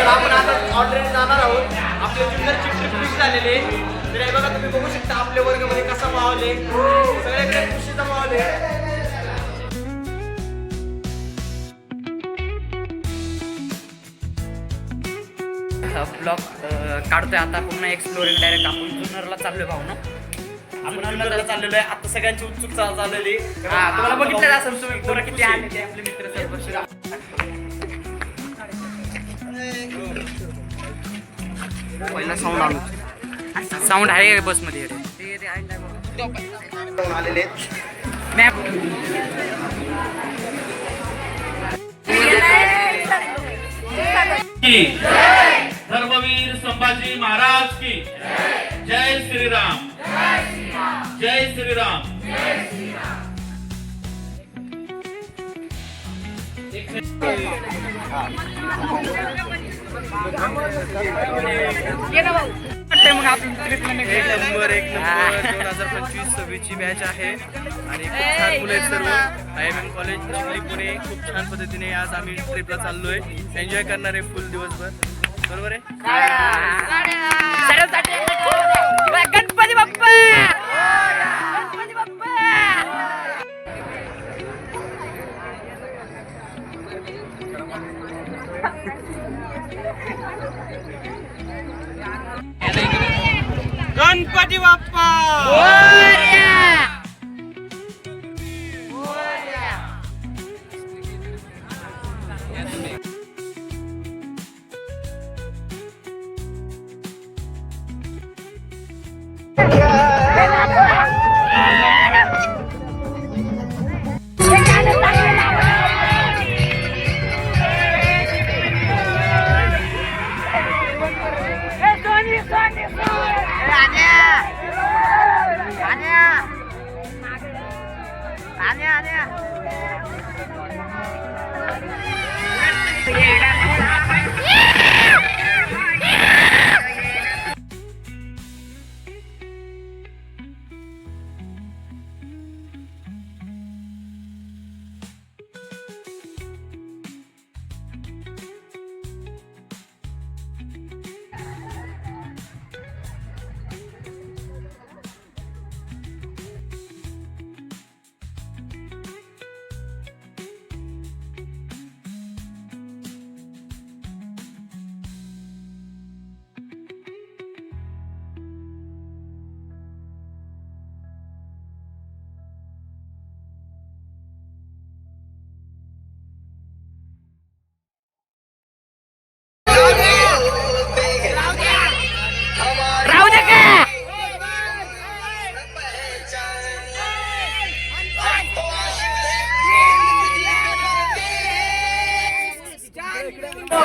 तर आपण आता ऑलरेडी जाणार आहोत. आपल्या जुन्नरची ट्रिप फिक्स झालेली आहे. तर हे बघा तुम्ही बघू शकता आपल्या वर्गामध्ये कसा माहोल आहे. सगळ्याकडे खुशीचा माहोल आहे. ब्लॉग काढतोय आता पुन्हा एक्सप्लोरिंग डायरेक्ट आपण जुन्नरला चाललोय भाऊ ना. आपण जुन्नरला चाललेलो आहे. आता सगळ्यांची उत्सुकता चाललेली. तुम्हाला बघितलं असेल तुम्ही पोरं किती आले ते आपले मित्र सर्व. पहिला साऊंड आणू. साऊंड आहे बसमध्ये आलेले आहेत. मॅप धर्मवीर संभाजी महाराज की जय श्रीराम. जय श्रीराम. मग आपण ट्रिपला नंबर 2025-26 ची बॅच आहे आणि खूप छान मुलं आहेत सर्व. IMM college Chikhli Pune. खूप छान पद्धतीने आज आम्ही ट्रिपला चाललोय. एन्जॉय करणार आहे फुल दिवसभर. बरोबर आहे. गणपती बाप्पा. गणपती बाप्पा. गणपती बाप्पा.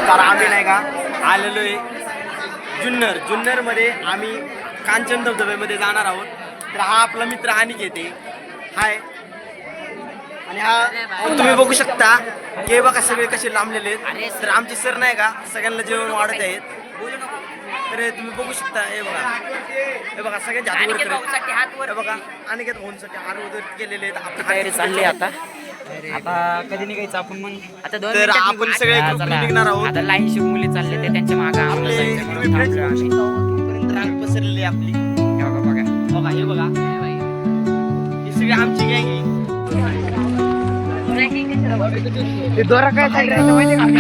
तर आम्ही नाही का आलेलो आहे जुन्नरमध्ये आम्ही कांचन धबधब्यामध्ये जाणार आहोत. तर हा आपला मित्र अनिकेत आहे. हाय. आणि हा तुम्ही बघू शकता की हे बघा सगळे कसे लांबलेले आहेत. तर आमचे सर नाही का सगळ्यांना जेवण वाढत आहेत. तर तुम्ही बघू शकता. हे बघा सगळ्यांच्या हात वर करत. हे बघा अनिकेत भाऊंसाठी हार वगैरे केलेले आहेत. आपली तयारी चालली आता कधी निघायचं आपण मग आता तर आपण सगळे निघणार आहोत. आता लाईन शिव मुली चालले ते त्यांच्या मागे रांग पसरलेली आपली. बघा हे बघा ही सगळी आमची गँग आहे.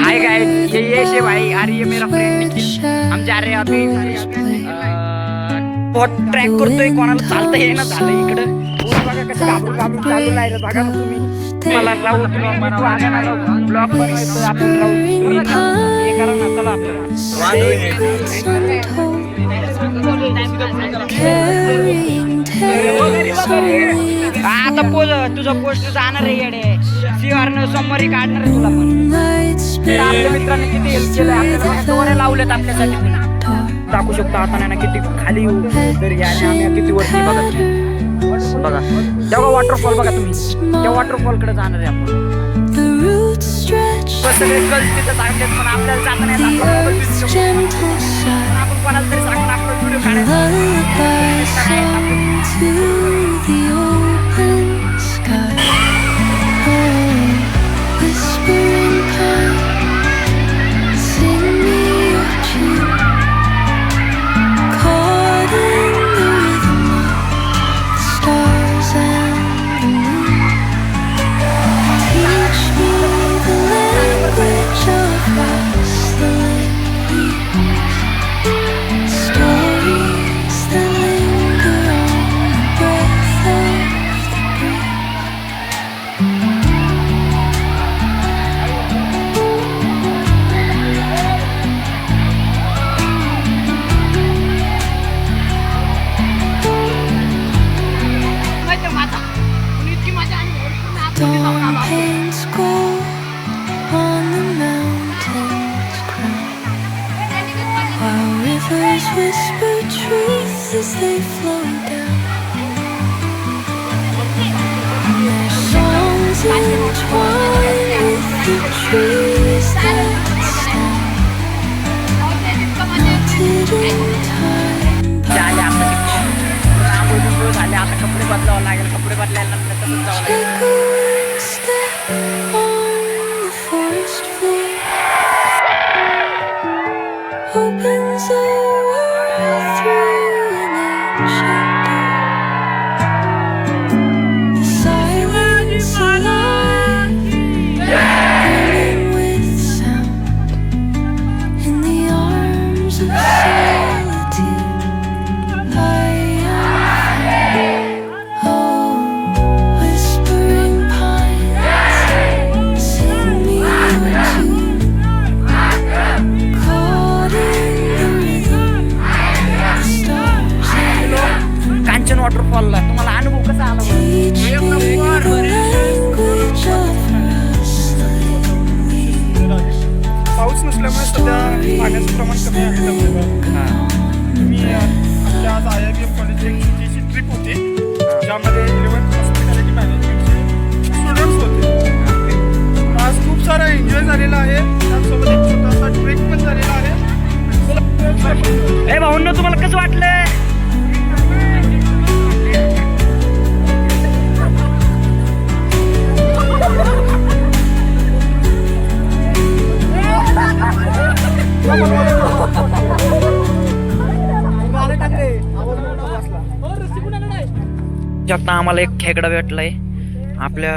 हाय गाइस, ये यश है भाई. अरे ये मेरा फ्रेंड निखिल. हम जा रहे हैं अभी बहुत ट्रॅक करतोय. कोणाला चालता येईना झालं इकडं. बघा कसं घाबरून चालू राहिलं. बघा ना तुम्ही. मला राहू ब्लॉग बनवायचं आपण राहू. हे करा ना. चला आता तुझं पोस्ट जाणार आहे येडे. शिवारनं सोमवारी काढणार आहे तुला पण. आपल्या मित्रांनी किती हेल्प केलं. आपल्याला लावलेत आपल्यासाठी. टाकू शकतो आपण ना किती खाली येऊ तरी. आणि आम्ही किती वरती बघा तुम्ही. बघा तेव्हा वॉटरफॉल बघा तुम्ही. त्या वॉटरफॉल कडे जाणार आहे आपण. सगळे गर्ल्स तिथं चांगले पण आपल्याला जाता नाही. आपण कोणाला तरी सांगून आपण व्हिडिओ काढायचा. Whispering pine, sing me जावं लागेल, कपडे बदलायला नंतर तसंच जावं लागेल. Take a step on the forest floor. Opens a world through an ancient door. The silence alive, burning with sound. In the arms of solitude, I am found. Oh, whispering pines, sing me your tune. Caught in the rhythm, the stars align. Kanchan वॉटरफॉलला तुम्हाला अनुभव कसा आला बरं? Teach me the language of rustling leaves. पाऊस नसल्यामुळे सध्या पाण्याचं प्रमाण कमी आहे धबधब्यावर. मी आमच्या आज IIM कॉलेजची एक छोटीशी ट्रिप होती ज्यामध्ये 11th हॉस्पिटॅलिटी मॅनेजमेंटचे स्टुडंट्स होते. आज खूप सारा एन्जॉय झालेला आहे, त्यासोबत एक छोटासा ट्रेक पण झालेला आहे. ए भाऊंनो, तुम्हाला कसं वाटलं? शकता आम्हाला एक खेकडा भेटलाय आपल्या